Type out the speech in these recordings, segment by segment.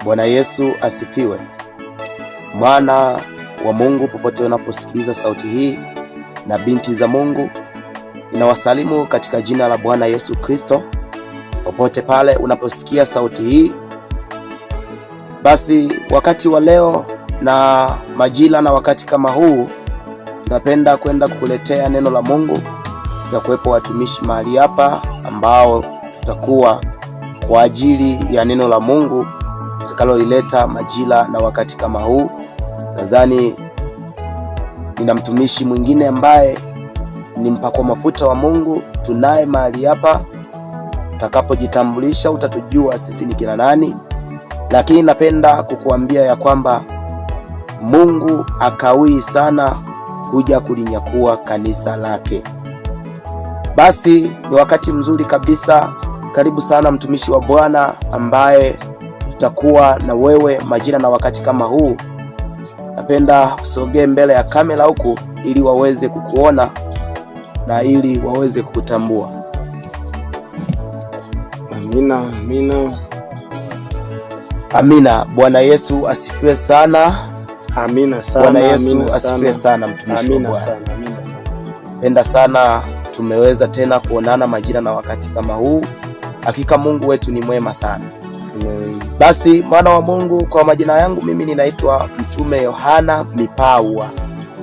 Bwana Yesu asifiwe. Mwana wa Mungu, popote unaposikiliza sauti hii, na binti za Mungu, ninawasalimu katika jina la Bwana Yesu Kristo. Popote pale unaposikia sauti hii, basi wakati wa leo na majira na wakati kama huu, tunapenda kwenda kukuletea neno la Mungu. Tutakuwepo watumishi mahali hapa ambao tutakuwa kwa ajili ya neno la Mungu tutakalolileta majira na wakati kama huu. Nadhani nina mtumishi mwingine ambaye ni mpakwa mafuta wa Mungu, tunaye mahali hapa. Utakapojitambulisha utatujua sisi ni kina nani, lakini napenda kukuambia ya kwamba Mungu akawii sana kuja kulinyakua kanisa lake. Basi ni wakati mzuri kabisa. Karibu sana mtumishi wa Bwana ambaye tutakuwa na wewe majira na wakati kama huu. Napenda usogee mbele ya kamera huku ili waweze kukuona na ili waweze kukutambua. Amina, amina. Amina. Bwana Yesu asifiwe sana. Amina sana. Bwana Yesu asifiwe sana mtumishi wa Bwana. Amina sana. Penda sana tumeweza tena kuonana majira na wakati kama huu. Hakika Mungu wetu ni mwema sana. Amen. Basi mwana wa Mungu, kwa majina yangu mimi ninaitwa Mtume Yohana Mipawa.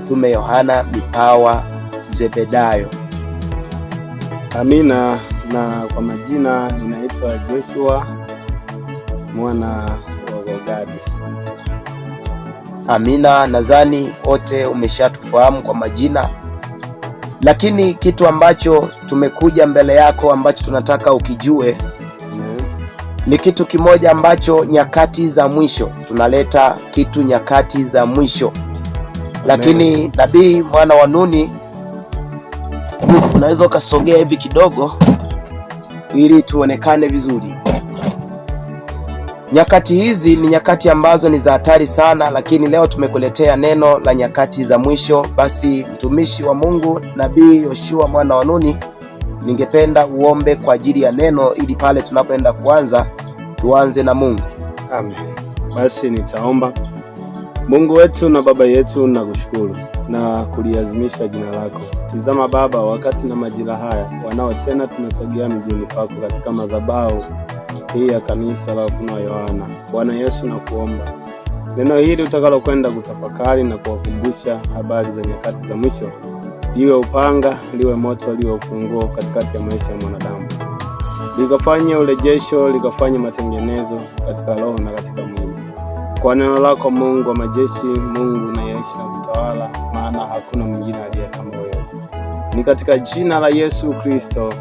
Mtume Yohana Mipawa Zebedayo. Amina. Na kwa majina ninaitwa Joshua mwana wa Gogadi. Amina. Nadhani wote umeshatufahamu kwa majina, lakini kitu ambacho tumekuja mbele yako ambacho tunataka ukijue ni kitu kimoja ambacho nyakati za mwisho tunaleta kitu nyakati za mwisho. Lakini nabii mwana wa Nuni, unaweza ukasogea hivi kidogo ili tuonekane vizuri. Nyakati hizi ni nyakati ambazo ni za hatari sana, lakini leo tumekuletea neno la nyakati za mwisho. Basi mtumishi wa Mungu nabii Yoshua mwana wa Nuni, ningependa uombe kwa ajili ya neno ili pale tunapoenda kuanza tuanze na Mungu. Amen. Basi nitaomba. Mungu wetu na Baba yetu, nakushukuru na kuliazimisha jina lako. Tizama Baba, wakati na majira haya wanao tena tumesogea mjini pako katika madhabahu hii ya kanisa la Ufunuo Yohana. Bwana Yesu, nakuomba neno hili utakalokwenda kutafakari na kuwakumbusha habari za nyakati za mwisho, liwe upanga, liwe moto, liwe ufunguo katikati ya maisha ya mwanadamu, likafanye urejesho, likafanye matengenezo katika roho na katika mwili. Kwa neno lako Mungu wa majeshi, Mungu unayeishi na kutawala, maana hakuna mwingine aliye kama wewe. Ni katika jina la Yesu Kristo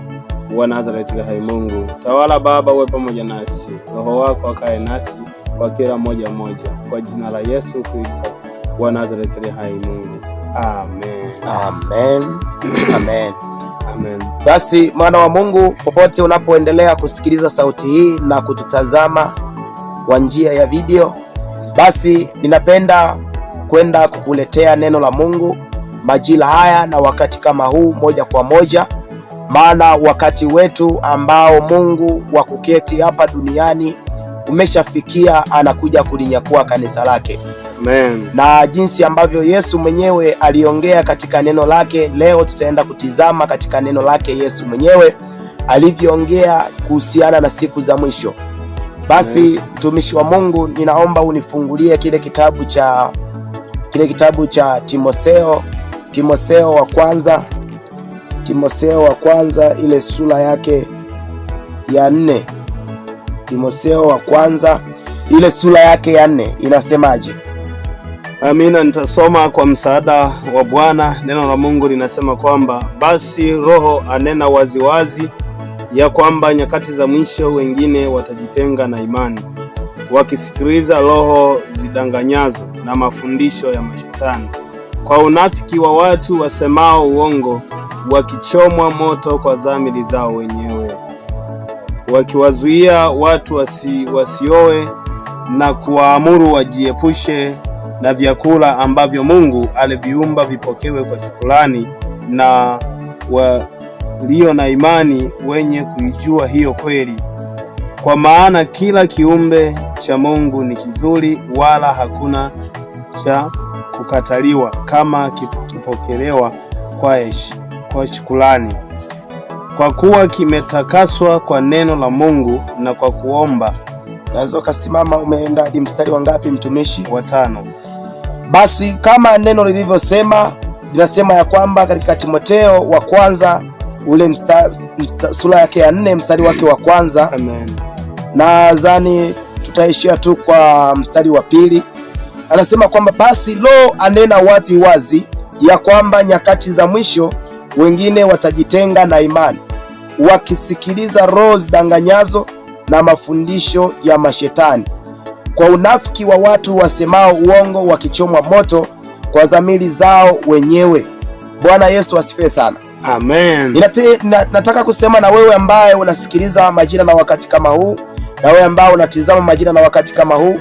wa Nazareti hai Mungu. Tawala Baba, uwe pamoja nasi. Roho wako akae nasi kwa kila moja moja. Kwa jina la Yesu Kristo wa Nazareti hai Mungu. Amen. Amen. Amen. Amen. Basi mwana wa Mungu, popote unapoendelea kusikiliza sauti hii na kututazama kwa njia ya video, basi ninapenda kwenda kukuletea neno la Mungu majira haya na wakati kama huu moja kwa moja. Maana wakati wetu ambao Mungu wa kuketi hapa duniani umeshafikia, anakuja kulinyakua kanisa lake. Amen. Na jinsi ambavyo Yesu mwenyewe aliongea katika neno lake, leo tutaenda kutizama katika neno lake Yesu mwenyewe alivyoongea kuhusiana na siku za mwisho. Basi mtumishi wa Mungu, ninaomba unifungulie kile kitabu cha Timotheo wa kwanza ile sura yake ya 4. Timotheo wa kwanza ile sura yake ya 4 inasemaje? Amina. Nitasoma kwa msaada wa Bwana. Neno la Mungu linasema kwamba basi Roho anena waziwazi ya kwamba nyakati za mwisho wengine watajitenga na imani, wakisikiliza roho zidanganyazo na mafundisho ya mashetani, kwa unafiki wa watu wasemao uongo, wakichomwa moto kwa dhamiri zao wenyewe, wakiwazuia watu wasioe na kuwaamuru wajiepushe na vyakula ambavyo Mungu aliviumba vipokewe kwa shukrani, na walio na imani wenye kuijua hiyo kweli. Kwa maana kila kiumbe cha Mungu ni kizuri, wala hakuna cha kukataliwa kama kipokelewa kwa shukrani, kwa kuwa kimetakaswa kwa neno la Mungu na kwa kuomba. Naweza ukasimama. Umeenda hadi mstari wa ngapi mtumishi? Wa 5. Basi kama neno lilivyosema, linasema ya kwamba katika Timotheo wa kwanza ule sura yake ya 4 mstari wake wa kwanza. Amen. Nadhani tutaishia tu kwa mstari wa 2. Anasema kwamba basi Roho anena wazi wazi ya kwamba nyakati za mwisho wengine watajitenga na imani, wakisikiliza roho zidanganyazo na mafundisho ya mashetani, kwa unafiki wa watu wasemao uongo, wakichomwa moto kwa dhamiri zao wenyewe. Bwana Yesu asifiwe sana. Amen. Nataka kusema na wewe ambaye unasikiliza majira na wakati kama huu, na wewe ambaye unatizama majira na wakati kama huu,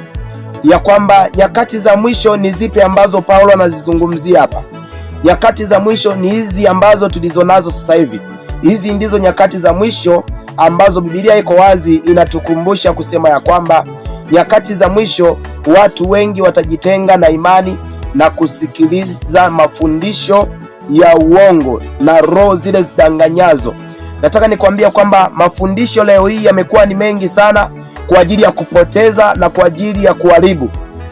ya kwamba nyakati za mwisho ni zipi ambazo Paulo anazizungumzia hapa. Nyakati za mwisho ni hizi ambazo tulizonazo sasa hivi. Hizi ndizo nyakati za mwisho ambazo Biblia iko wazi inatukumbusha kusema ya kwamba nyakati za mwisho watu wengi watajitenga na imani na kusikiliza mafundisho ya uongo na roho zile zidanganyazo. Nataka nikwambia kwamba mafundisho leo hii yamekuwa ni mengi sana kwa ajili ya kupoteza na kwa ajili ya kuharibu.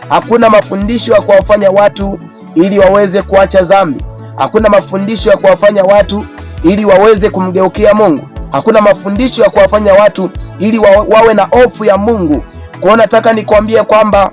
Hakuna mafundisho ya kuwafanya watu ili waweze kuacha dhambi. Hakuna mafundisho ya kuwafanya watu ili waweze kumgeukia Mungu. Hakuna mafundisho ya kuwafanya watu ili wawe na hofu ya Mungu. Kwa nataka nikwambie kwamba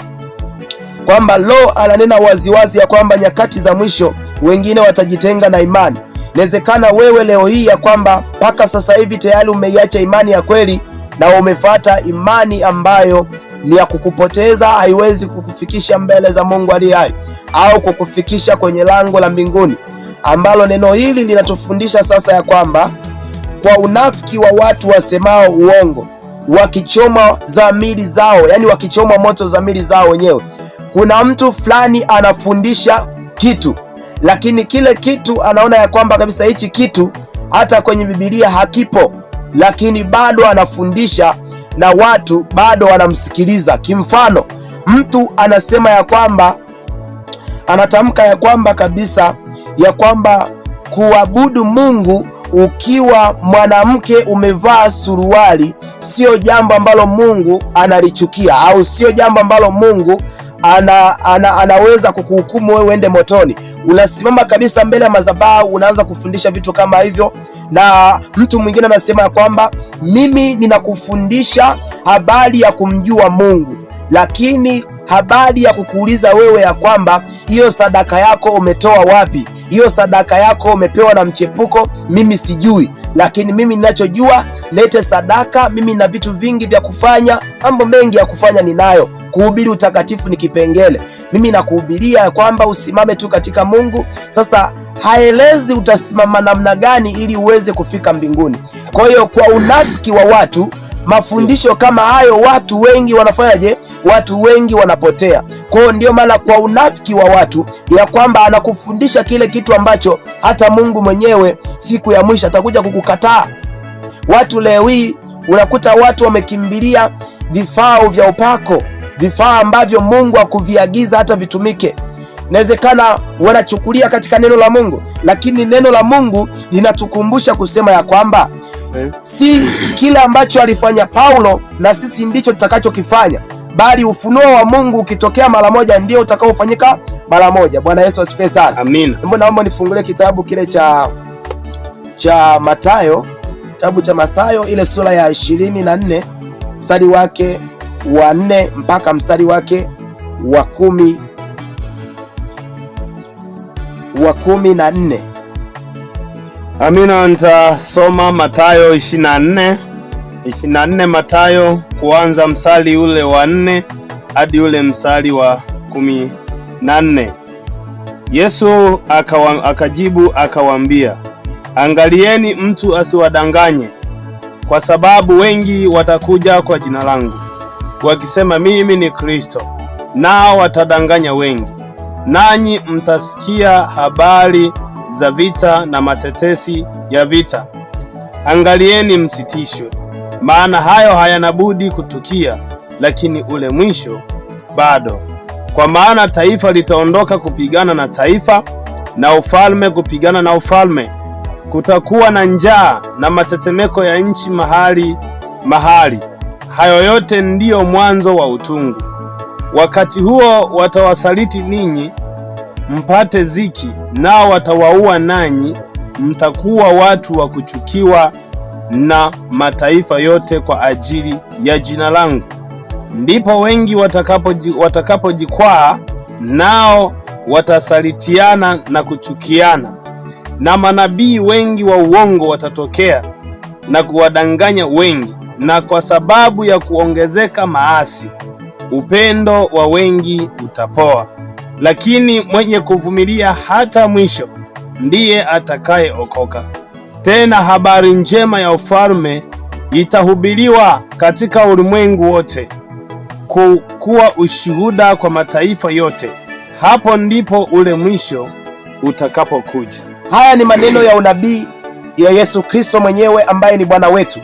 Roho ananena waziwazi ya kwamba nyakati za mwisho wengine watajitenga na imani. Inawezekana wewe leo hii ya kwamba mpaka sasa hivi tayari umeiacha imani ya kweli na umefuata imani ambayo ni ya kukupoteza, haiwezi kukufikisha mbele za Mungu aliye hai au kukufikisha kwenye lango la mbinguni, ambalo neno hili linatufundisha sasa ya kwamba kwa unafiki wa watu wasemao uongo, wakichoma dhamiri zao, yani wakichoma moto dhamiri zao wenyewe. Kuna mtu fulani anafundisha kitu, lakini kile kitu anaona ya kwamba kabisa hichi kitu hata kwenye Biblia hakipo, lakini bado anafundisha na watu bado wanamsikiliza. Kimfano, mtu anasema ya kwamba, anatamka ya kwamba kabisa ya kwamba kuabudu Mungu ukiwa mwanamke umevaa suruali sio jambo ambalo Mungu analichukia, au sio jambo ambalo Mungu anaweza kukuhukumu wewe uende motoni. Unasimama kabisa mbele ya madhabahu unaanza kufundisha vitu kama hivyo, na mtu mwingine anasema ya kwamba mimi ninakufundisha habari ya kumjua Mungu, lakini habari ya kukuuliza wewe ya kwamba hiyo sadaka yako umetoa wapi, hiyo sadaka yako umepewa na mchepuko, mimi sijui, lakini mimi ninachojua, lete sadaka. Mimi na vitu vingi vya kufanya, mambo mengi ya kufanya ninayo. Kuhubiri utakatifu ni kipengele. Mimi nakuhubiria ya kwamba usimame tu katika Mungu. Sasa haelezi utasimama namna gani ili uweze kufika mbinguni. Kwa hiyo kwa unafiki wa watu, mafundisho kama hayo watu wengi wanafanyaje? Watu wengi wanapotea. Kwa hiyo ndio maana kwa unafiki wa watu ya kwamba anakufundisha kile kitu ambacho hata Mungu mwenyewe siku ya mwisho atakuja kukukataa. Watu leo hii unakuta watu wamekimbilia vifaa vya upako, vifaa ambavyo Mungu hakuviagiza hata vitumike. Inawezekana wanachukulia katika neno la Mungu, lakini neno la Mungu linatukumbusha kusema ya kwamba si kila ambacho alifanya Paulo na sisi ndicho tutakachokifanya, bali ufunuo wa Mungu ukitokea mara moja ndio utakaofanyika mara moja. Bwana Yesu asifiwe sana. Amin. Naomba nifungulie kitabu kile cha Mathayo, kitabu cha Mathayo ile sura ya 24 mstari wake wa 4 mpaka mstari wake wa 14. Amina. Nitasoma Mathayo 24 Mathayo kuanza mstari ule wa 4 hadi ule mstari wa 14. Yesu akajibu akawaambia, angalieni mtu asiwadanganye, kwa sababu wengi watakuja kwa jina langu wakisema mimi ni Kristo, nao watadanganya wengi. Nanyi mtasikia habari za vita na matetesi ya vita. Angalieni msitishwe, maana hayo hayana budi kutukia, lakini ule mwisho bado. Kwa maana taifa litaondoka kupigana na taifa, na ufalme kupigana na ufalme. Kutakuwa na njaa na matetemeko ya nchi mahali mahali. Hayo yote ndiyo mwanzo wa utungu. Wakati huo watawasaliti ninyi mpate ziki, nao watawaua nanyi mtakuwa watu wa kuchukiwa na mataifa yote kwa ajili ya jina langu. Ndipo wengi watakapojikwaa, nao watasalitiana na kuchukiana, na manabii wengi wa uongo watatokea na kuwadanganya wengi. Na kwa sababu ya kuongezeka maasi, upendo wa wengi utapoa. Lakini mwenye kuvumilia hata mwisho ndiye atakayeokoka. Tena habari njema ya ufalme itahubiriwa katika ulimwengu wote, kuwa ushuhuda kwa mataifa yote. Hapo ndipo ule mwisho utakapokuja. Haya ni maneno ya unabii ya Yesu Kristo mwenyewe ambaye ni Bwana wetu,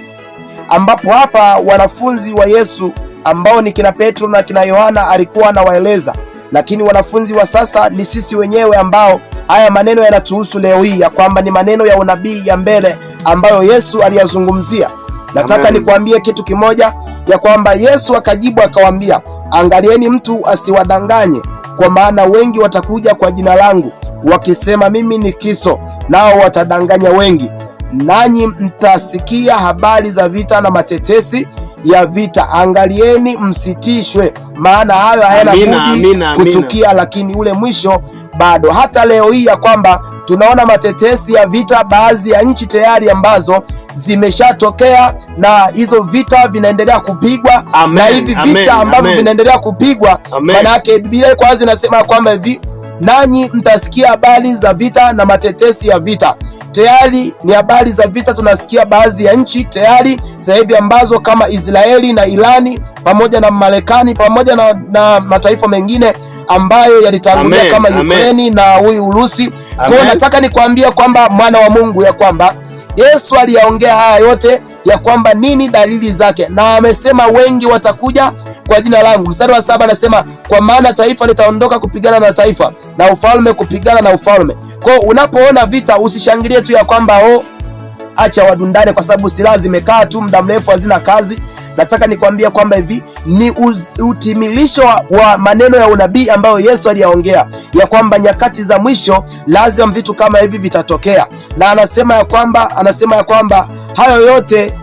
ambapo hapa wanafunzi wa Yesu ambao ni kina Petro na kina Yohana alikuwa anawaeleza, lakini wanafunzi wa sasa ni sisi wenyewe ambao haya maneno yanatuhusu leo hii, ya kwamba ni maneno ya unabii ya mbele ambayo Yesu aliyazungumzia. Nataka nikwambie kitu kimoja, ya kwamba Yesu akajibu akawaambia, angalieni mtu asiwadanganye, kwa maana wengi watakuja kwa jina langu wakisema mimi ni Kristo, nao watadanganya wengi. Nanyi mtasikia habari za vita na matetesi ya vita. Angalieni msitishwe, maana hayo hayana budi kutukia, lakini ule mwisho bado. Hata leo hii ya kwamba tunaona matetesi ya vita, baadhi ya nchi tayari ambazo zimeshatokea na hizo vita vinaendelea kupigwa. Na hivi vita ambavyo vinaendelea kupigwa, maana yake Biblia kwa wazi inasema kwamba hivi, nanyi mtasikia habari za vita na matetesi ya vita. Tayari ni habari za vita tunasikia baadhi ya nchi tayari sasa hivi ambazo kama Israeli na Irani pamoja na Marekani pamoja na mataifa mengine ambayo yalitangulia kama Ukraine na huyu Urusi. Kwa nataka nikwambia kwamba mwana wa Mungu, ya kwamba Yesu aliyaongea haya yote, ya kwamba nini dalili zake, na amesema wengi watakuja kwa jina langu. Mstari wa 7 anasema, kwa maana taifa litaondoka kupigana na taifa na ufalme kupigana na ufalme. Kwa unapoona vita usishangilie tu ya kwamba acha wadundane, kwa sababu silaha zimekaa tu muda mrefu hazina kazi. Nataka nikwambia kwamba hivi ni utimilisho wa maneno ya unabii ambayo Yesu aliyaongea, ya kwamba nyakati za mwisho lazima vitu kama hivi vitatokea, na anasema ya kwamba hayo yote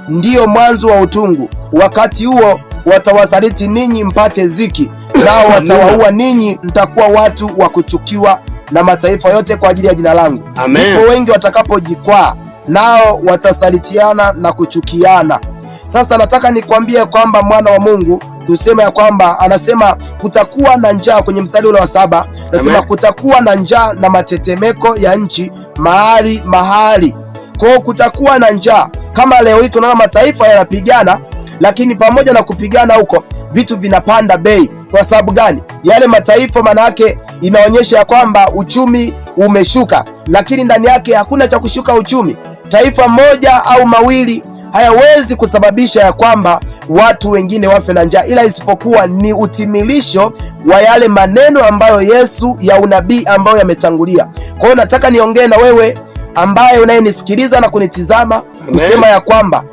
ndiyo mwanzo wa utungu. Wakati huo watawasaliti ninyi mpate ziki, nao watawaua ninyi mtakuwa watu wa kuchukiwa na mataifa yote kwa ajili ya jina langu. Ndipo wengi watakapojikwaa, nao watasalitiana na kuchukiana. Sasa nataka nikwambie kwamba mwana wa Mungu, tuseme ya kwamba anasema kutakuwa na njaa. Kwenye mstari ule wa 7 anasema kutakuwa na njaa na matetemeko ya nchi mahali mahali. Kwa hiyo kutakuwa na njaa. Kama leo hii tunaona mataifa yanapigana, lakini pamoja na kupigana huko vitu vinapanda bei. Kwa sababu gani? Yale mataifa maana yake inaonyesha ya kwamba uchumi umeshuka, lakini ndani yake hakuna cha kushuka uchumi. Taifa moja au mawili hayawezi kusababisha ya kwamba watu wengine wafe na njaa, ila isipokuwa ni utimilisho wa yale maneno ambayo Yesu ya unabii ambayo yametangulia. Kwa hiyo nataka niongee na wewe ambaye unayenisikiliza na kunitizama, kusema ya kwamba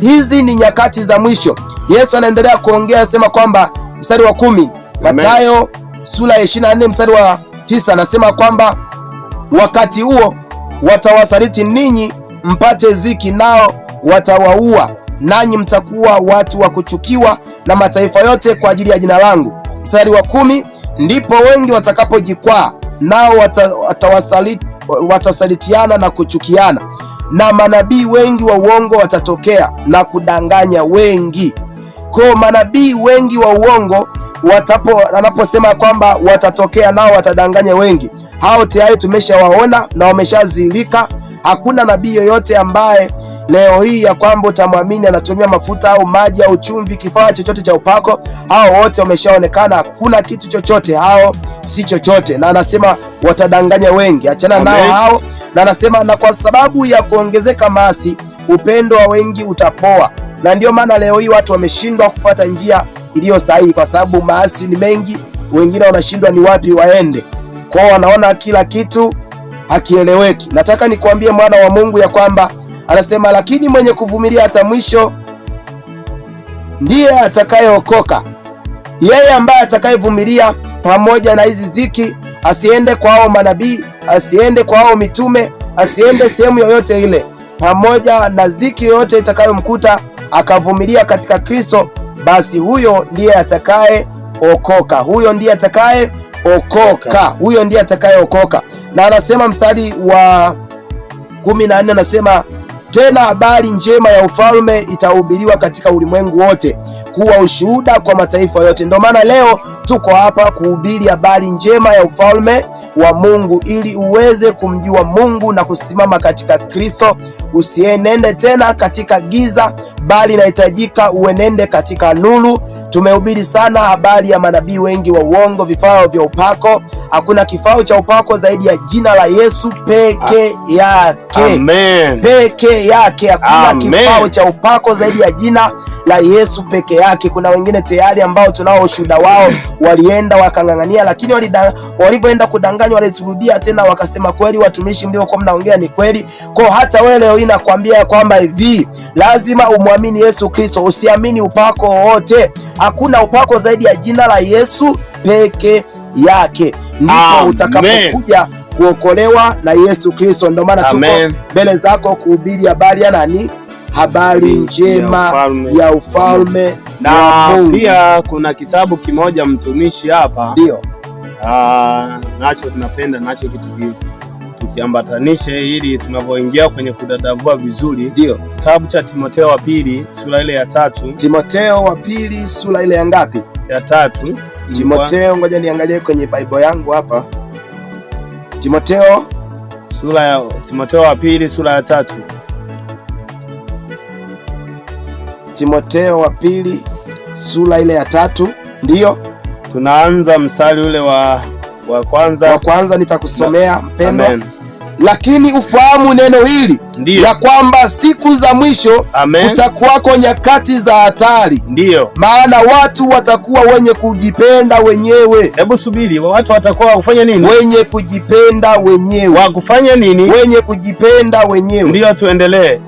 hizi ni nyakati za mwisho. Yesu anaendelea kuongea, anasema kwamba mstari wa 10, Mathayo sura ya 24 mstari wa 9 anasema kwamba wakati huo watawasaliti ninyi mpate ziki, nao watawaua nanyi mtakuwa watu wa kuchukiwa na mataifa yote kwa ajili ya jina langu. Mstari wa 10, ndipo wengi watakapojikwaa, nao watasalitiana na kuchukiana, na manabii wengi wa uongo watatokea na kudanganya wengi. Kwa manabii wengi wa uongo anaposema kwamba watatokea nao watadanganya wengi, hao tayari tumeshawaona na wameshazilika. Hakuna nabii yoyote ambaye leo hii ya kwamba utamwamini anatumia mafuta au maji au chumvi, kifaa chochote cha upako. Hao wote wameshaonekana, hakuna kitu chochote, hao si chochote. Na anasema watadanganya wengi, achana nao hao. Na anasema na kwa sababu ya kuongezeka maasi, upendo wa wengi utapoa. Na ndio maana leo hii watu wameshindwa kufuata njia iliyo sahihi, kwa sababu maasi ni mengi. Wengine wanashindwa ni wapi waende, kwao wanaona kila kitu hakieleweki. Nataka nikuambie mwana wa Mungu ya kwamba anasema, lakini mwenye kuvumilia hata mwisho ndiye atakayeokoka. Yeye ambaye atakayevumilia pamoja na hizi ziki, asiende kwa hao manabii, asiende kwa hao mitume, asiende sehemu yoyote ile, pamoja na ziki yoyote itakayomkuta, akavumilia katika Kristo, basi huyo ndiye atakayeokoka. Huyo ndiye atakayeokoka. Huyo ndiye atakayeokoka. Na anasema mstari wa 14, anasema tena habari njema ya ufalme itahubiriwa katika ulimwengu wote kuwa ushuhuda kwa mataifa yote. Ndio maana leo tuko hapa kuhubiri habari njema ya ufalme wa Mungu, ili uweze kumjua Mungu na kusimama katika Kristo. Usienende tena katika giza, bali inahitajika uenende katika nuru. Tumehubiri sana habari ya manabii wengi wa uongo, vifao vya upako. Hakuna kifao cha upako zaidi ya jina la Yesu peke yake. Amen. Peke yake. Hakuna kifao cha upako zaidi ya jina la Yesu peke yake. Kuna wengine tayari ambao tunao ushuhuda wao, walienda wakang'ang'ania, lakini walipoenda kudanganywa waliturudia tena wakasema, kweli watumishi mliokuwa mnaongea ni kweli. Kwa hata wewe leo nakwambia kwamba hivi, lazima umwamini Yesu Kristo, usiamini upako wowote. Hakuna upako zaidi ya jina la Yesu peke yake, ndipo utakapokuja kuokolewa na Yesu Kristo. Ndio maana tuko mbele zako kuhubiri habari ya nani? Habari njema ya ufalme wa Mungu. Pia kuna kitabu kimoja mtumishi hapa, ndio nacho tunapenda nacho kitu tukiambatanishe ili tunavyoingia kwenye kudadavua vizuri. Ndio kitabu cha Timotheo wa pili sura ile ya 3. Timotheo wa pili sura ile ya ngapi? Ya 3. Timotheo, ngoja niangalie kwenye Bible yangu hapa. Timotheo wa pili sura ya 3. Timotheo wa pili sura ile ya 3. Ndio tunaanza mstari ule wa kwanza nitakusomea mpendo. Amen. Lakini ufahamu neno hili, ya kwamba siku za mwisho kutakuwako nyakati za hatari. Ndio maana watu watakuwa wenye kujipenda wenyewe. Hebu subiri, watu watakuwa kufanya nini? Wenye kujipenda wenyewe. Wa kufanya nini? Wenye kujipenda wenyewe. Ndio, tuendelee.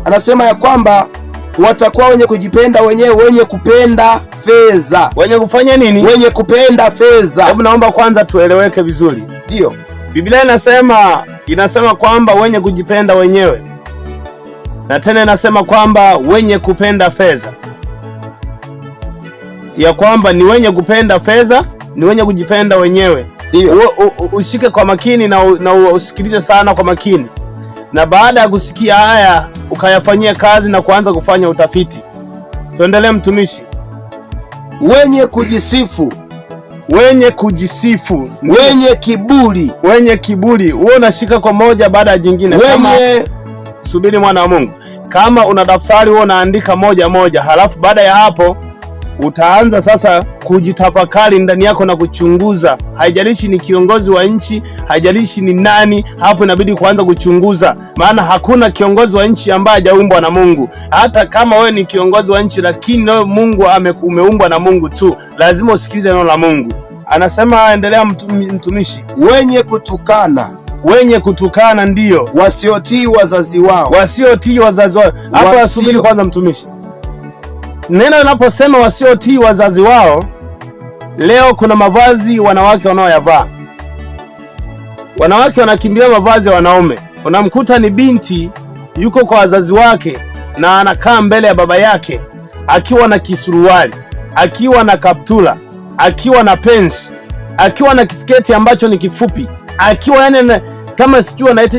Anasema ya kwamba watakuwa wenye kujipenda wenyewe, wenye kupenda fedha. Wenye kufanya nini? Wenye kupenda fedha. Hebu naomba kwanza tueleweke vizuri. Ndio Biblia inasema kwamba wenye kujipenda wenyewe, na tena inasema kwamba wenye kupenda fedha, ya kwamba ni wenye kupenda fedha, ni wenye kujipenda wenyewe. Ndio ushike kwa makini na usikilize sana kwa makini, na baada ya kusikia haya ukayafanyia kazi na kuanza kufanya utafiti. Tuendelee mtumishi. Wenye kujisifu, wenye kujisifu, wenye kiburi, wenye kiburi. Wewe unashika kwa moja baada ya jingine. Subiri mwana wa Mungu, kama una daftari wewe unaandika moja moja, halafu baada ya hapo utaanza sasa kujitafakari ndani yako na kuchunguza. Haijalishi ni kiongozi wa nchi, haijalishi ni nani, hapo inabidi kuanza kuchunguza, maana hakuna kiongozi wa nchi ambaye hajaumbwa na Mungu. Hata kama wewe ni kiongozi wa nchi, lakini wewe Mungu umeumbwa na Mungu tu, lazima usikilize neno la Mungu. Anasema endelea mtumishi. Wenye kutukana, wenye kutukana, ndio wasiotii wazazi wao, wasiotii wazazi wao. Hapo subiri kwanza mtumishi. Neno linaposema wasiotii wazazi wao, leo kuna mavazi wanawake wanaoyavaa. Wanawake wanakimbilia mavazi ya wanaume. Unamkuta ni binti yuko kwa wazazi wake na anakaa mbele ya baba yake akiwa na kisuruali, akiwa na kaptula, akiwa na pensi, akiwa na kisketi ambacho ni kifupi, akiwa yani kama sijui anaita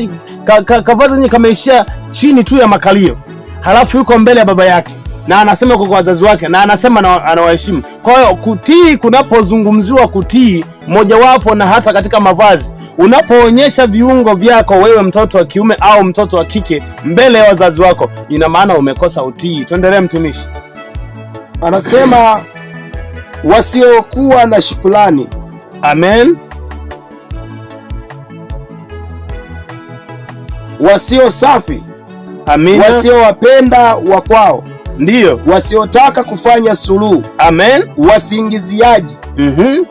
kavazi yenye kameishia chini tu ya makalio, halafu yuko mbele ya baba yake na anasema kwa wazazi wake na anasema anawaheshimu. Kwa hiyo kutii, kunapozungumziwa kutii, mojawapo na hata katika mavazi, unapoonyesha viungo vyako wewe mtoto wa kiume au mtoto wa kike mbele ya wazazi wako, ina maana umekosa utii. Tuendelee mtumishi. Anasema wasiokuwa na shukrani. Amen. wasio safi, amina, wasiowapenda wakwao, ndiyo, wasiotaka kufanya suluhu, amen, wasingiziaji,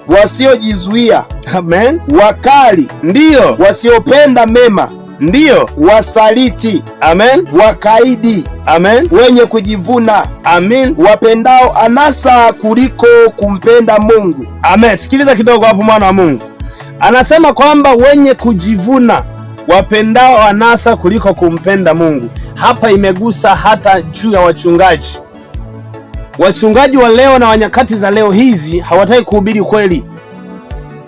wasiojizuia, amen, wakali, ndiyo, wasiopenda mema, ndiyo, wasaliti, amen, wakaidi, amen, wenye kujivuna, amen, wapendao anasa kuliko kumpenda Mungu. Amen. Sikiliza kidogo hapo, mwana wa Mungu anasema kwamba wenye kujivuna, wapendao anasa kuliko kumpenda Mungu. Hapa imegusa hata juu ya wachungaji. Wachungaji wa leo na wa nyakati za leo hizi hawataki kuhubiri kweli,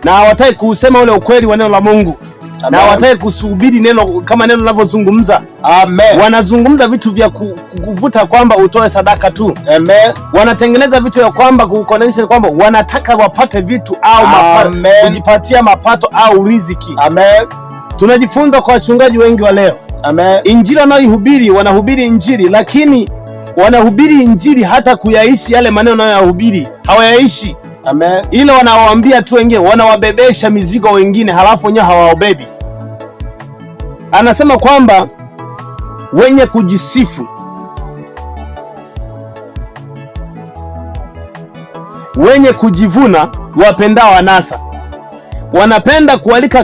na hawataki kusema ule ukweli wa neno la Mungu. Amen. Na hawataki kusubiri neno kama neno linavyozungumza. Amen. Wanazungumza vitu vya kuvuta kwamba utoe sadaka tu. Amen. Wanatengeneza vitu ya kwamba kuconnection kwamba wanataka wapate vitu au kujipatia mapato au riziki. Amen. Tunajifunza kwa wachungaji wengi wa leo. Amen. Injili wanayohubiri, wanahubiri injili, lakini wanahubiri injili hata kuyaishi yale maneno wanayohubiri hawayaishi. Amen. Ile wanawaambia tu wengine, wanawabebesha mizigo wengine, halafu wenyewe hawaobebi. Anasema kwamba wenye kujisifu, wenye kujivuna, wapendao anasa. Wanapenda kualika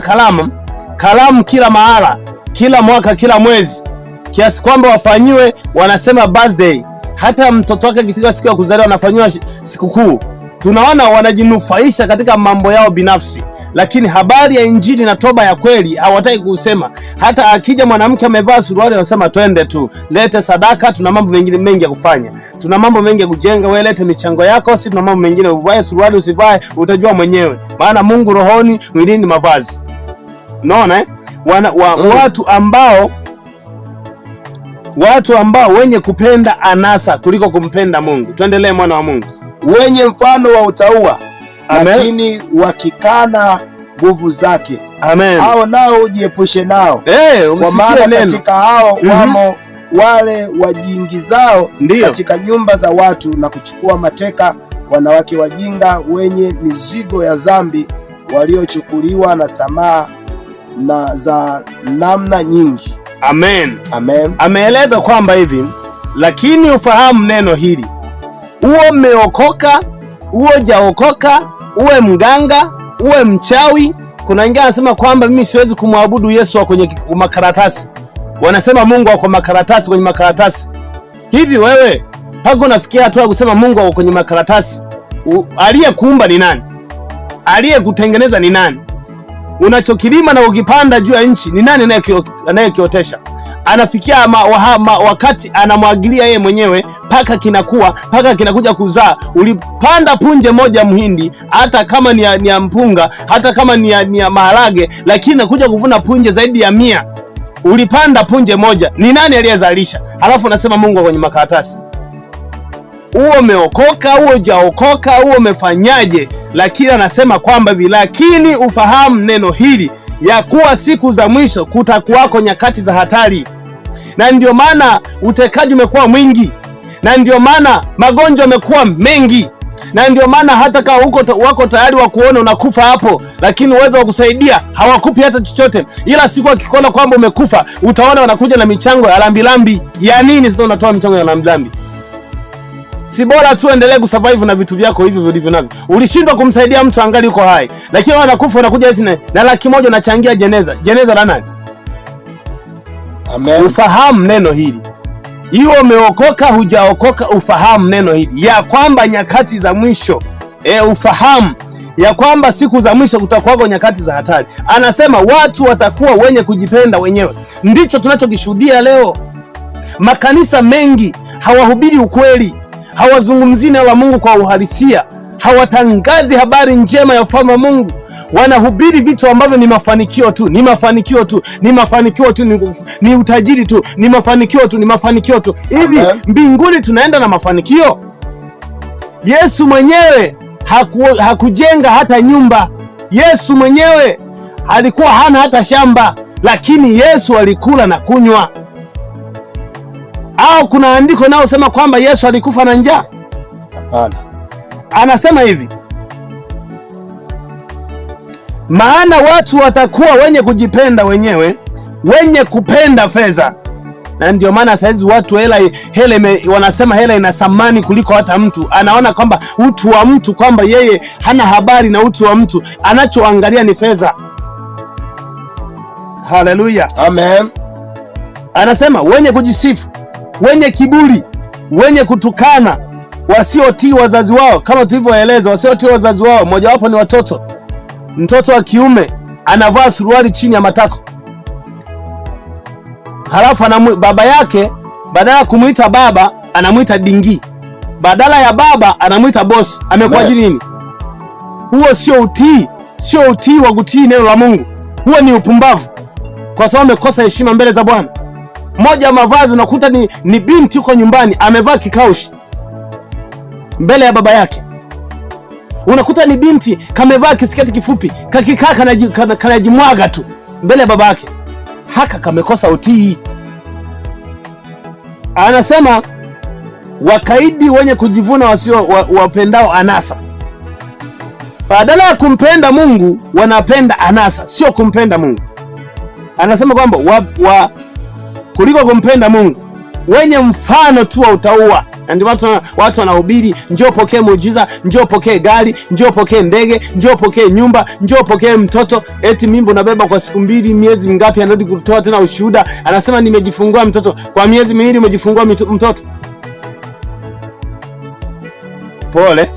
kalamu kila mahala, kila mwaka, kila mwezi, kiasi kwamba wafanyiwe, wanasema birthday. Hata mtoto wake ikifika siku ya kuzaliwa anafanyiwa sikukuu. Tunaona wanajinufaisha katika mambo yao binafsi, lakini habari ya injili na toba ya kweli hawataki kusema. Hata akija mwanamke amevaa suruali, anasema twende tu, lete sadaka, tuna mambo mengine mengi ya kufanya, tuna mambo mengi ya kujenga, wewe lete michango yako, si tuna mambo mengine, uvae suruali usivae utajua mwenyewe, maana Mungu rohoni, mwilini mavazi. Unaona watu ambao wenye kupenda anasa kuliko kumpenda Mungu. Tuendelee, mwana wa Mungu. Wenye mfano wa utauwa, lakini wakikana nguvu zake. Amen. Hao nao ujiepushe nao. Kwa maana katika hao wamo wale wajiingizao katika nyumba za watu na kuchukua mateka wanawake wajinga wenye mizigo ya dhambi, waliochukuliwa na tamaa na za namna nyingi. Amen. Amen. Ameeleza kwamba hivi, lakini ufahamu neno hili, uwe umeokoka, uwe hujaokoka, uwe mganga, uwe mchawi. Kuna wengine wanasema kwamba mimi siwezi kumwabudu Yesu kwenye makaratasi. Wanasema Mungu wako makaratasi, kwenye makaratasi. Hivi wewe mpaka unafikia hatua kusema Mungu wako kwenye makaratasi? Aliyekuumba ni nani? Aliyekutengeneza ni nani? Unachokilima na ukipanda juu ya nchi ni nani anayekiotesha? Anafikia wakati anamwagilia yeye mwenyewe paka kinakuwa, paka kinakuja kuzaa. Ulipanda punje moja mhindi, hata kama ni ya mpunga, hata kama ni ya maharage, lakini nakuja kuvuna punje zaidi ya 100. Ulipanda punje moja, ni nani aliyezalisha? Halafu unasema Mungu kwenye makaratasi. Uwe umeokoka, uwe hujaokoka, uwe umefanyaje, lakini anasema kwamba lakini ufahamu neno hili, ya kuwa siku za mwisho kutakuwako nyakati za hatari. Na ndio maana utekaji umekuwa mwingi, na ndio maana magonjwa yamekuwa mengi, na ndio maana hata kama wako tayari wa kuona unakufa hapo, lakini uwezo wa kusaidia hawakupi hata chochote. Ila siku akikuona kwamba umekufa, utaona wanakuja na michango ya lambilambi. Ya nini sasa unatoa michango ya lambilambi? Si bora tu endelee kusurvive na vitu vyako hivyo vilivyo navyo. Ulishindwa kumsaidia mtu angali yuko hai, lakini wanakufa unakuja eti na 100,000 unachangia jeneza la nani? Amen. Ufahamu neno hili. Iwe umeokoka hujaokoka, ufahamu neno hili ya kwamba nyakati za mwisho, ufahamu ya kwamba siku za mwisho kutakuwa nyakati za hatari. Anasema watu watakuwa wenye kujipenda wenyewe. Ndicho tunachokishuhudia leo. Makanisa mengi hawahubiri ukweli, hawazungumzi neno la Mungu kwa uhalisia, hawatangazi habari njema ya ufalme wa Mungu. Wanahubiri vitu ambavyo ni mafanikio tu, ni mafanikio tu, ni mafanikio tu, ni utajiri tu, ni mafanikio tu, ni mafanikio tu. Hivi mbinguni tunaenda na mafanikio? Yesu mwenyewe hakujenga hata nyumba. Yesu mwenyewe alikuwa hana hata shamba, lakini Yesu alikula na kunywa. Au kuna andiko nao sema kwamba Yesu alikufa na njaa? Hapana. Anasema hivi, maana watu watakuwa wenye kujipenda wenyewe, wenye kupenda fedha. Na ndio maana saizi watu wanasema hela ina thamani kuliko hata mtu. Anaona kwamba utu wa mtu, kwamba yeye hana habari na utu wa mtu, anachoangalia ni fedha. Haleluya, amen. Anasema wenye kujisifu, wenye kiburi, wenye kutukana, wasiotii wazazi wao. Kama tulivyoeleza, wasiotii wazazi wao, mojawapo ni watoto. Mtoto wa kiume anavaa suruali chini ya matako, halafu baba yake badala ya kumuita baba anamuita dingi, badala ya baba anamuita bosi. Amekuwa nini? Huo sio utii, sio utii wa kutii neno la Mungu. Huo ni upumbavu, kwa sababu amekosa heshima mbele za Bwana. Moja ya mavazi unakuta ni binti huko nyumbani amevaa kikaushi mbele ya baba yake. Unakuta ni binti kamevaa kisiketi kifupi, kakikaa kanajimwaga tu mbele ya baba yake. Haka kamekosa utii. Anasema wakaidi, wenye kujivuna, wasio wapendao anasa. Badala ya kumpenda Mungu wanapenda anasa, sio kumpenda Mungu. Anasema kwamba kuliko kumpenda Mungu, wenye mfano tu wa utauwa. Na ndio watu wanahubiri, njoo pokee muujiza, njoo pokee gari, njoo pokee ndege, njoo pokee nyumba, njoo pokee mtoto. Eti mimba unabeba kwa siku 2, miezi mingapi, anarudi kutoa tena ushuhuda, anasema nimejifungua mtoto. Kwa miezi 2 umejifungua mtoto. Pole.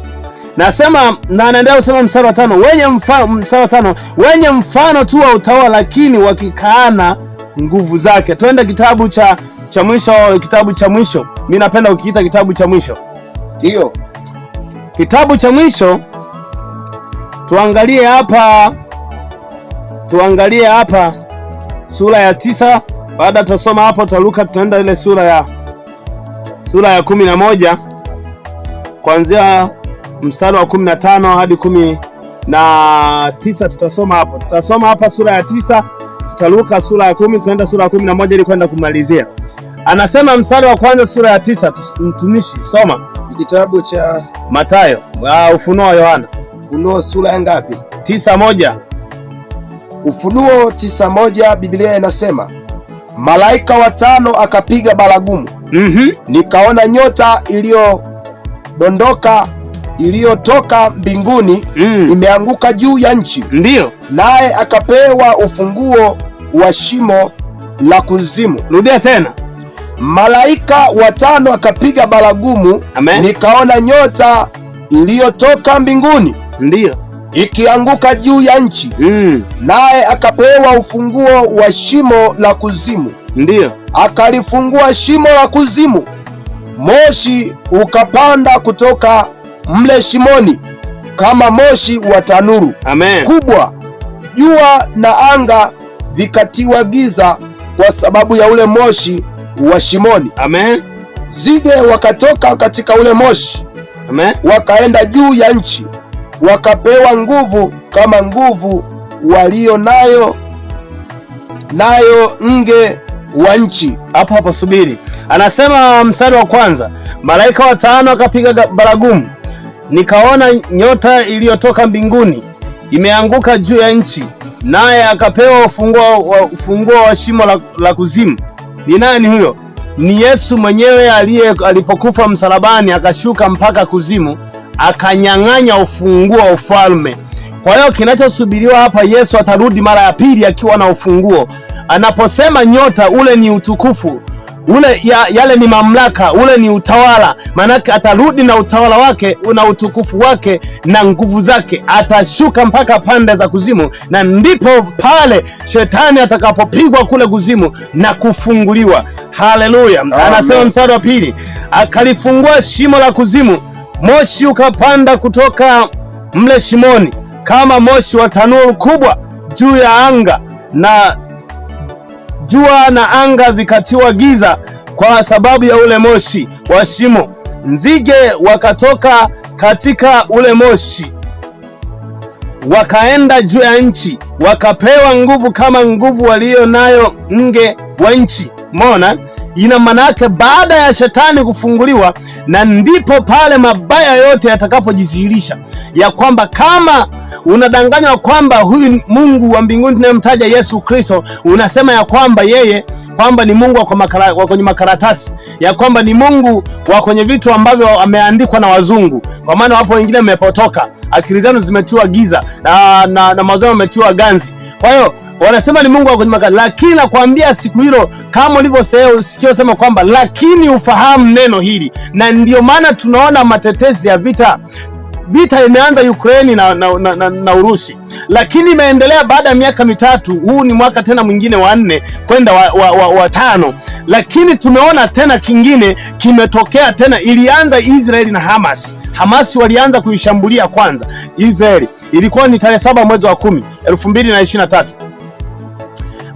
Nasema, na anaendelea kusema mstari wa 5, wenye mfano tu wa utawala, lakini wakikaana nguvu zake. Twende kitabu cha mwisho. Mimi napenda ukiita kitabu cha mwisho. Ndio. Kitabu cha mwisho, tuangalie hapa sura ya 9. Baada tutasoma hapo tutaruka, tutaenda ile sura ya 11 kuanzia mstari wa 15 hadi 19 tutasoma hapo. Tutasoma hapa sura ya 9, tutaruka sura ya 10, tutaenda sura ya 11 ili kwenda kumalizia. Anasema mstari wa kwanza sura ya 9, mtumishi soma. Kitabu cha Mathayo, Ufunuo wa Yohana. Ufunuo sura ya ngapi? 9:1. Ufunuo 9:1, Biblia inasema malaika wa 5 akapiga baragumu. Nikaona nyota iliyotoka mbinguni imeanguka juu ya nchi. Ndio. Naye akapewa ufunguo wa shimo la kuzimu. Rudia tena. Malaika wa 5 akapiga baragumu. Nikaona nyota iliyotoka mbinguni. Ndio. Ikianguka juu ya nchi. Naye akapewa ufunguo wa shimo la kuzimu. Ndio. Akalifungua shimo la kuzimu, moshi ukapanda kutoka mle shimoni kama moshi wa tanuru kubwa. Jua na anga vikatiwa giza kwa sababu ya ule moshi wa shimoni. Nzige wakatoka katika ule moshi. Wakaenda juu ya nchi, wakapewa nguvu kama nguvu walio nayo nge wa nchi. Hapo subiri. Anasema mstari wa kwanza, malaika wa 5 akapiga baragumu. Nikaona nyota iliyotoka mbinguni imeanguka juu ya nchi, naye akapewa ufunguo wa shimo la kuzimu. Ni nani huyo? Ni Yesu mwenyewe alipokufa msalabani, akashuka mpaka kuzimu, akanyang'anya ufunguo wa ufalme. Kwa hiyo kinachosubiriwa hapa, Yesu atarudi mara ya pili akiwa na ufunguo. Anaposema nyota, ule ni utukufu, yale ni mamlaka, ule ni utawala. Maanake atarudi na utawala wake na utukufu wake na nguvu zake, atashuka mpaka pande za kuzimu, na ndipo pale shetani atakapopigwa kule kuzimu na kufunguliwa. Haleluya. Anasema mstari wa 2, akalifungua shimo la kuzimu, moshi ukapanda kutoka mle shimoni kama moshi wa tanuru kubwa juu ya anga, na jua na anga vikatiwa giza kwa sababu ya ule moshi wa shimo. Nzige wakatoka katika ule moshi, wakaenda juu ya nchi, wakapewa nguvu kama nguvu walio nayo nge wa nchi. Umeona? Ina maana yake baada ya shetani kufunguliwa, na ndipo pale mabaya yote yatakapojidhihirisha, ya kwamba kama unadanganywa kwamba huyu Mungu wa mbinguni tunayemtaja Yesu Kristo, unasema ya kwamba yeye kwamba ni Mungu wa kwenye makaratasi, ya kwamba ni Mungu wa kwenye vitu ambavyo ameandikwa na wazungu. Kwa maana wapo wengine wamepotoka, akili zenu zimetiwa giza na mawazo yametiwa ganzi. Kwa hiyo wanasema ni Mungu wa kwenye makaratasi, lakini nakwambia siku hilo kama ulivyosikia sema kwamba lakini ufahamu neno hili. Na ndio maana tunaona matetesi ya vita imeanza Ukraine na Urusi, lakini imeendelea baada ya miaka mitatu. Huu ni mwaka tena mwingine wa 4 kwenda wa 5, lakini tumeona tena kingine kimetokea tena. Ilianza Israeli na Hamas walianza kuishambulia kwanza Israeli, ilikuwa ni tarehe 7 mwezi wa 10 2023.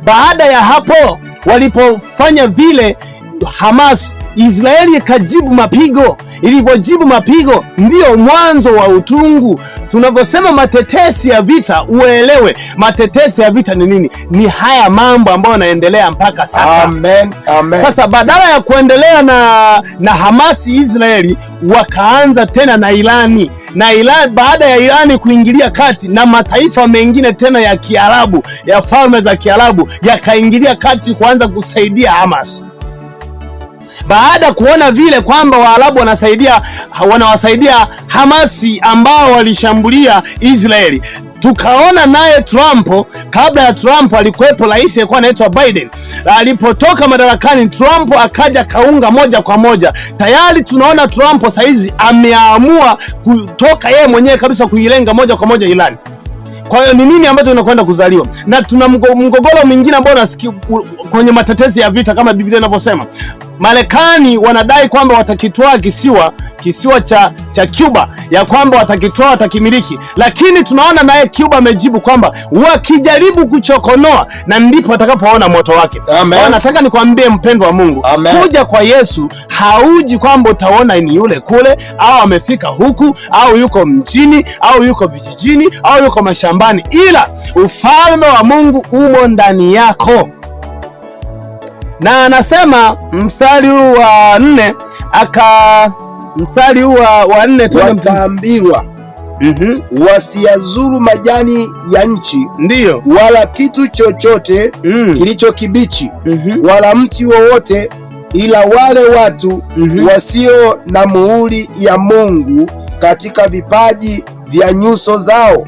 Baada ya hapo walipofanya vile Hamas, Israeli ikajibu mapigo. Ilivyojibu mapigo ndio mwanzo wa utungu. Tunavyosema matetesi ya vita, uelewe matetesi ya vita ni nini? Ni haya mambo ambayo yanaendelea mpaka sasa. Amen, amen. Sasa badala ya kuendelea na Hamasi, Israeli wakaanza tena na Irani. Baada ya Irani kuingilia kati na mataifa mengine tena ya Kiarabu, ya falme za Kiarabu yakaingilia kati kuanza kusaidia Hamas. Baada kuona vile kwamba Waarabu wanawasaidia Hamasi ambao walishambulia Israeli, tukaona naye Trump. Kabla ya Trump alikuwepo rais alikuwa anaitwa Biden. Alipotoka madarakani, Trump akaja kaunga moja kwa moja. Tayari tunaona Trump saizi ameamua kutoka yeye mwenyewe kabisa kuilenga moja kwa moja Iran. Kwa hiyo ni nini ambacho kinakwenda kuzaliwa? Na tuna mgogoro mwingine ambao unasikia kwenye matetesi ya vita kama Biblia inavyosema. Marekani wanadai kwamba watakitoa kisiwa cha Cuba, ya kwamba watakitoa, watakimiliki, lakini tunaona naye Cuba amejibu kwamba wakijaribu kuchokonoa na ndipo watakapoona moto wake. Nataka nikwambie mpendwa wa Mungu, kuja kwa Yesu hauji kwamba utaona ni yule kule au amefika huku au yuko mjini au yuko vijijini au yuko mashambani, ila ufalme wa Mungu umo ndani yako. Na anasema mstari huu wa 4 mstari huu wa 4 wakaambiwa wasiyazuru majani ya nchi, ndiyo, wala kitu chochote kilicho kibichi, wala mti wowote, ila wale watu wasio na muhuri ya Mungu katika vipaji vya nyuso zao.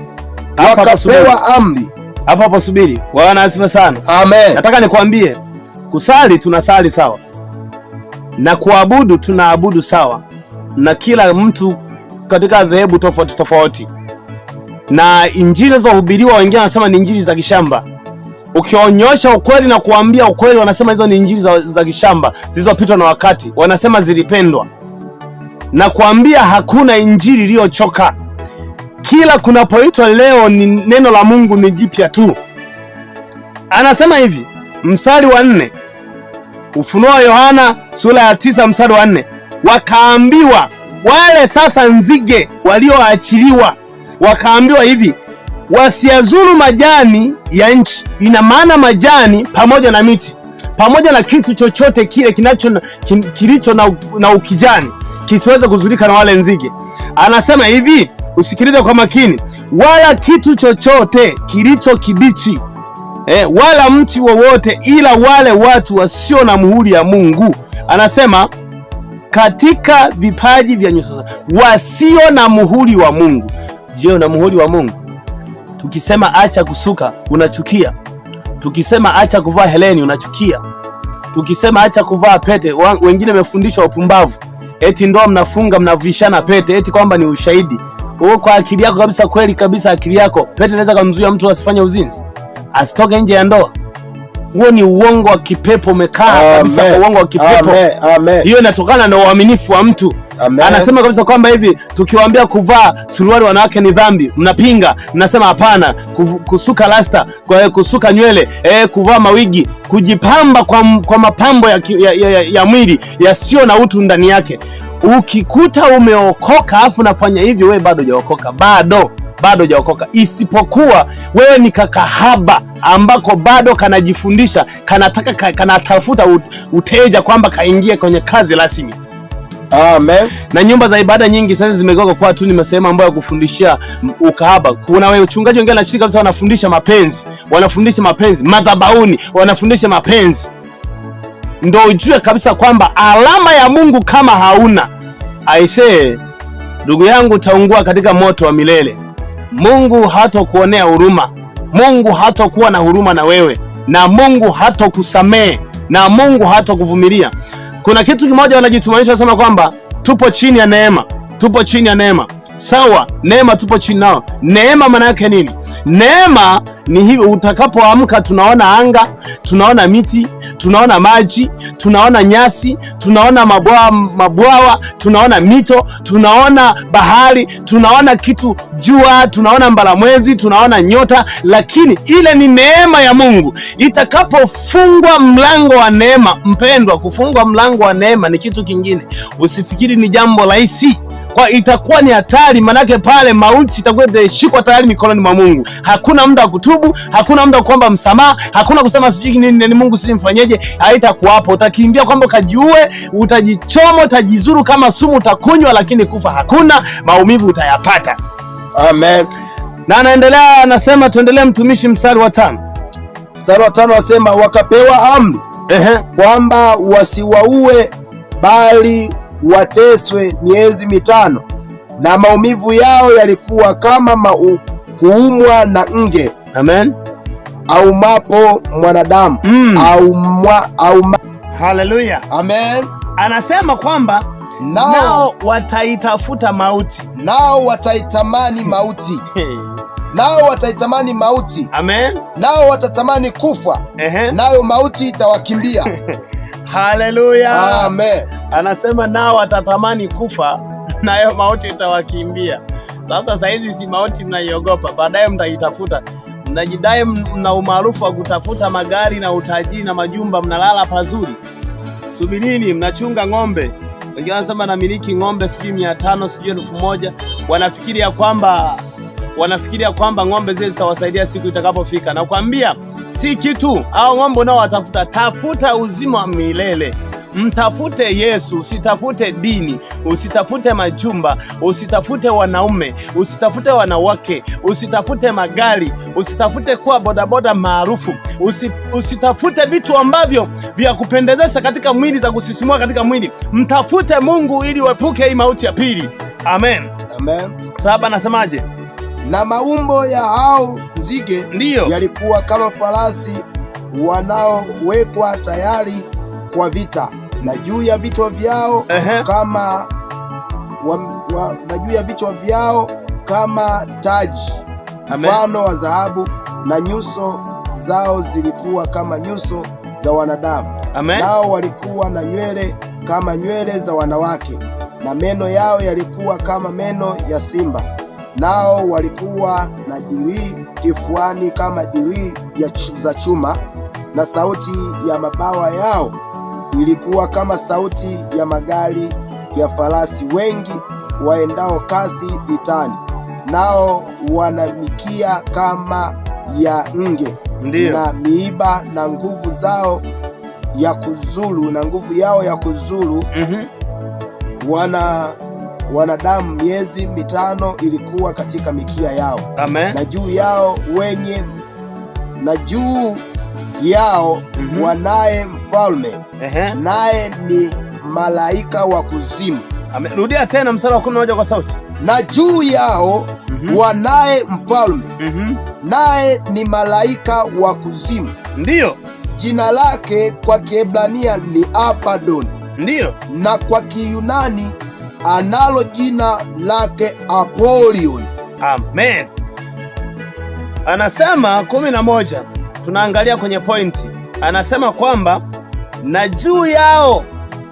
Wakapewa amri. Hapo subiri. Bwana asifiwe sana. Amen. Nataka nikwambie, kusali tunasali sawa, na kuabudu tunaabudu sawa, na kila mtu katika dhehebu tofauti tofauti, na injili zinazohubiriwa wengine wanasema ni injili za kishamba. Ukionyosha ukweli na kuambia ukweli, wanasema hizo ni injili za kishamba zilizopitwa na wakati, wanasema zilipendwa. Na kuambia hakuna injili iliyochoka. Kila kunapoitwa leo ni neno la Mungu ni jipya tu. Anasema hivi mstari wa 4, Ufunuo wa Yohana sura ya 9 mstari wa 4, wakaambiwa wale sasa nzige walioachiliwa, wakaambiwa hivi wasiazuru majani ya nchi. Ina maana majani pamoja na miti pamoja na kitu chochote kile kilicho na ukijani kisiweze kuzulika na wale nzige. Anasema hivi, usikilize kwa makini, wala kitu chochote kilicho kibichi, wala mti wowote, ila wale watu wasio na muhuri ya Mungu. Anasema katika vipaji vya nyuso zao, wasio na muhuri wa Mungu. Je, una muhuri wa Mungu? Tukisema acha kusuka unachukia, tukisema acha kuvaa heleni unachukia, tukisema acha kuvaa pete, wengine wamefundishwa upumbavu, eti ndoa mnafunga mnavishana pete eti kwamba ni ushahidi. Wewe kwa akili yako kabisa, kweli kabisa akili yako, pete inaweza kumzuia mtu asifanye uzinzi, asitoke nje ya ndoa? Huo ni uongo wa kipepo, umekaa kabisa kwa uongo wa kipepo. Hiyo inatokana na uaminifu wa mtu. Anasema kabisa kwamba hivi tukiwaambia kuvaa suruali wanawake ni dhambi, mnapinga, mnasema hapana. Kusuka rasta, kusuka nywele, kuvaa mawigi, kujipamba kwa mapambo ya mwili yasio na utu ndani yake. Ukikuta umeokoka afu nafanya hivi, wewe bado hujaokoka, bado hujaokoka. Isipokuwa wewe ni kakahaba ambako bado kanajifundisha, kanatafuta uteja kwamba kaingie kwenye kazi rasmi. Amen. Na nyumba za ibada nyingi sasa zimegeuka kwa tu ni sehemu ambayo ya kufundishia ukahaba. Kuna wachungaji wengine wanashiriki kabisa, wanafundisha mapenzi madhabahuni, wanafundisha mapenzi. Ndio ujue kabisa kwamba alama ya Mungu kama hauna, aisee, ndugu yangu, utaungua katika moto wa milele. Mungu hatakuonea huruma, Mungu hatakuwa na huruma na wewe, na Mungu hatakusamehe, na Mungu hatakuvumilia. Kuna kitu kimoja wanajitumanisha wasema kwamba tupo chini ya neema, tupo chini ya neema. Sawa, neema tupo chini nao. Neema maana yake nini? Neema ni hivi, utakapoamka tunaona anga, tunaona miti, tunaona maji, tunaona nyasi, tunaona mabwawa, tunaona mito, tunaona bahari, tunaona kitu jua, tunaona mbalamwezi, tunaona nyota, lakini ile ni neema ya Mungu. Itakapofungwa mlango wa neema, mpendwa, kufungwa mlango wa neema ni kitu kingine. Usifikiri ni jambo rahisi. Kwa itakuwa ni hatari, manake pale mauti itakuwa imeshikwa tayari mikononi mwa Mungu. Hakuna muda wa kutubu, hakuna muda wa kuomba msamaha, hakuna kusema sijui nini Mungu sisi mfanyeje, haitakuwapo. Utakimbia kwamba kajiue, utajichoma, utajizuru kama sumu utakunywa, lakini kufa hakuna, maumivu utayapata. Amen. Na anaendelea, anasema tuendelee mtumishi, mstari wa 5. Mstari wa 5 anasema wakapewa amri kwamba wasiwaue bali wateswe miezi 5, na maumivu yao yalikuwa kama kuumwa na nge. Amen. Aumapo mwanadamu. Haleluya. Amen. Anasema kwamba nao wataitafuta mauti, nao wataitamani mauti. Nao wataitamani mauti. Amen. Nao watatamani kufa. Nayo mauti itawakimbia. Haleluya. Amen. Anasema nao watatamani kufa, nayo mauti itawakimbia. Sasa saizi si mauti mnaiogopa, baadaye mtaitafuta. Mnajidai mna umaarufu wa kutafuta magari na utajiri na majumba, mnalala pazuri. Subirini, mnachunga ng'ombe. Wengine wanasema namiliki ng'ombe sijui 500 sijui 1000. Wanafikiria kwamba ng'ombe zile zitawasaidia siku itakapofika. Na kuambia si kitu. Hao ng'ombe nao watafuta, tafuta uzima wa milele. Mtafute Yesu, usitafute dini, usitafute majumba, usitafute wanaume, usitafute wanawake, usitafute magari, usitafute kuwa bodaboda maarufu, usitafute vitu ambavyo vya kupendezesha katika mwili, za kusisimua katika mwili. Mtafute Mungu ili uepuke hii mauti ya pili. Amen. Amen. 7 nasemaje? Na maumbo ya hao nzige yalikuwa kama farasi wanaowekwa tayari kwa vita, na juu ya vichwa vyao kama taji mfano wa dhahabu, na nyuso zao zilikuwa kama nyuso za wanadamu. Amen. Nao walikuwa na nywele kama nywele za wanawake, na meno yao yalikuwa kama meno ya simba. Nao walikuwa na dirii kifuani kama dirii za chuma, na sauti ya mabawa yao ilikuwa kama sauti ya magari ya farasi wengi waendao kasi vitani. Nao wana mikia kama ya nge. Ndiyo. Na miiba, na nguvu yao ya kuzuru. Wanadamu miezi 5 ilikuwa katika mikia yao. Amen. Na juu yao wanaye mfalme, naye ni malaika wa kuzimu. Amen. Rudia tena mstari wa 11 kwa sauti. Na juu yao wanaye mfalme, naye ni malaika wa kuzimu. Ndiyo. Jina lake kwa Kiebrania ni Abaddon. Ndiyo. Na kwa Kiyunani analo jina lake Apollyon. Amen. Anasema 11, tunaangalia kwenye pointi. Anasema kwamba na juu yao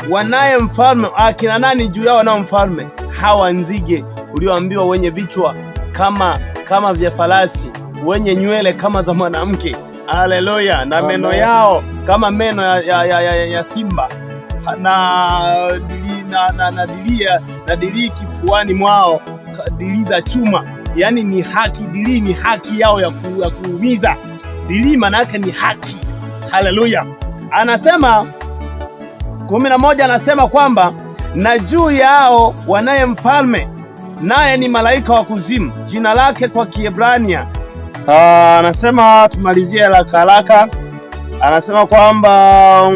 wanaye mfalme. Akina nani juu yao wanao mfalme? Hawa nzige ulioambiwa, wenye vichwa kama vya farasi, wenye nywele kama za mwanamke. Haleluya. Na meno yao kama meno ya simba, na dilii kifuani mwao, dilii za chuma. Yani ni haki, dilii ni haki yao ya kuumiza. Dilii maana yake ni haki. Haleluya. Anasema 11, anasema kwamba na juu yao wanaye mfalme, naye ni malaika wa kuzimu, jina lake kwa Kiebrania. Anasema tumalizie haraka. Anasema kwamba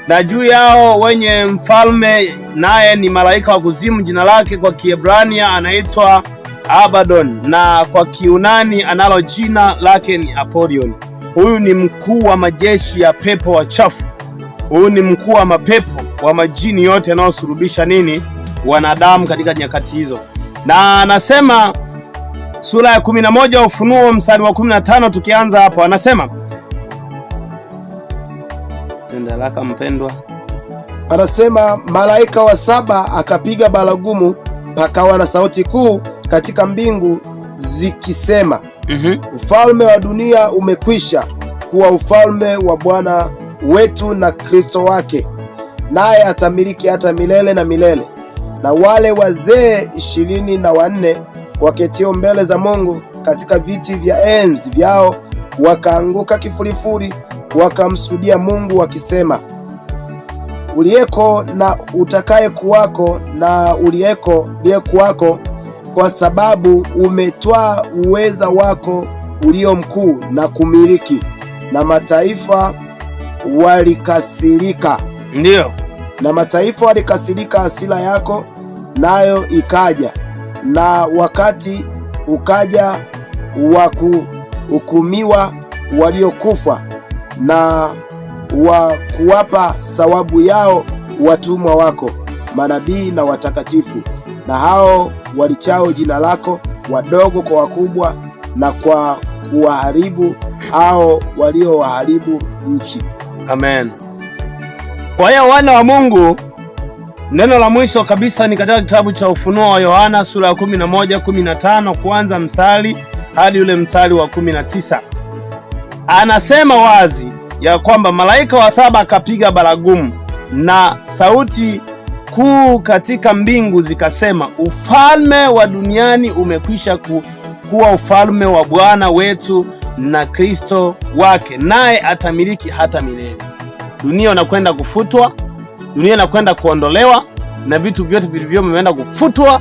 na juu yao wenye mfalme, naye ni malaika wa kuzimu, jina lake kwa Kiebrania anaitwa Abaddon, na kwa Kiunani analo jina lake ni Apollyon. Huyu ni mkuu wa majeshi ya pepo wachafu. Huyu ni mkuu wa mapepo wa majini yote yanayosurubisha wanadamu katika nyakati hizo. Na anasema sura ya 11 Ufunuo mstari wa 15, tukianza hapo anasema, endelea mpendwa. Anasema malaika wa 7 akapiga baragumu, pakawa na sauti kuu katika mbingu zikisema, ufalme wa dunia umekwisha kuwa ufalme wa Bwana wetu na Kristo wake, naye atamiliki hata milele na milele. Na wale wazee 24 waketio mbele za Mungu katika viti vya enzi vyao wakaanguka kifurifuri, wakamsujudia Mungu wakisema, uliyeko na utakaye kuwako na uliyekuwako, kwa sababu umetwaa uweza wako ulio mkuu na kumiliki. Na mataifa walikasirika. Ndiyo. Na mataifa walikasirika hasira yako, nayo ikaja, na wakati ukaja wa kuhukumiwa waliokufa, na wa kuwapa thawabu yao watumwa wako manabii na watakatifu, na hao walichao jina lako, wadogo kwa wakubwa, na kwa kuwaharibu hao waliowaharibu nchi. Amen. Kwa hiyo wana wa Mungu, neno la mwisho kabisa ni katika kitabu cha Ufunuo wa Yohana sura ya 11:15 kuanza mstari hadi ule mstari wa 19. Anasema wazi ya kwamba malaika wa 7 akapiga baragumu, na sauti kuu katika mbingu zikasema, ufalme wa duniani umekwisha kuwa ufalme wa Bwana wetu na Kristo wake, naye atamiliki hata milele. Dunia inakwenda kufutwa, dunia inakwenda kuondolewa, na vitu vyote vilivyomo vimeenda kufutwa.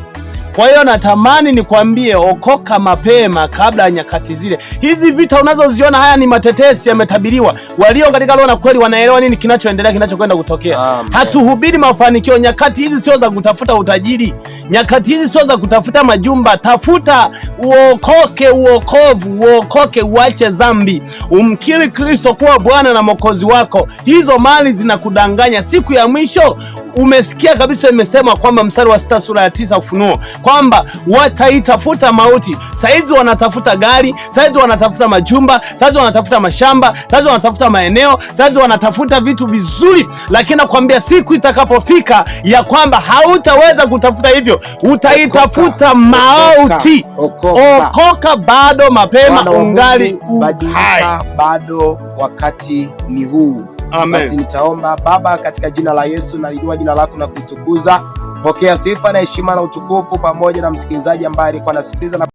Kwa hiyo natamani nikwambie, okoka mapema kabla ya nyakati zile. Hizi vita unazoziona haya ni matetesi, yametabiriwa. Walio katika roho na kweli wanaelewa nini kinachoendelea, kinachokwenda kutokea. Hatuhubiri mafanikio. Nyakati hizi sio za kutafuta utajiri. Nyakati hizi sio za kutafuta majumba. Tafuta uokoke, uokoke, uache dhambi, umkiri Kristo kuwa Bwana na Mwokozi wako. Hizo mali zinakudanganya. Siku ya mwisho umesikia kabisa imesema kwamba mstari wa 6 sura ya 9 Ufunuo kwamba wataitafuta mauti. Saizi wanatafuta gari, saizi wanatafuta majumba, saizi wanatafuta mashamba, saizi wanatafuta maeneo, saizi wanatafuta vitu vizuri, lakini nakwambia siku itakapofika ya kwamba hautaweza kutafuta hivyo, utaitafuta mauti. Okoka bado mapema, ungali hai. Bado wakati ni huu. Amen. Basi nitaomba. Baba, katika jina la Yesu naliinua jina lako na kulitukuza. Pokea sifa na heshima na utukufu, pamoja na msikilizaji ambaye alikuwa anasikiliza.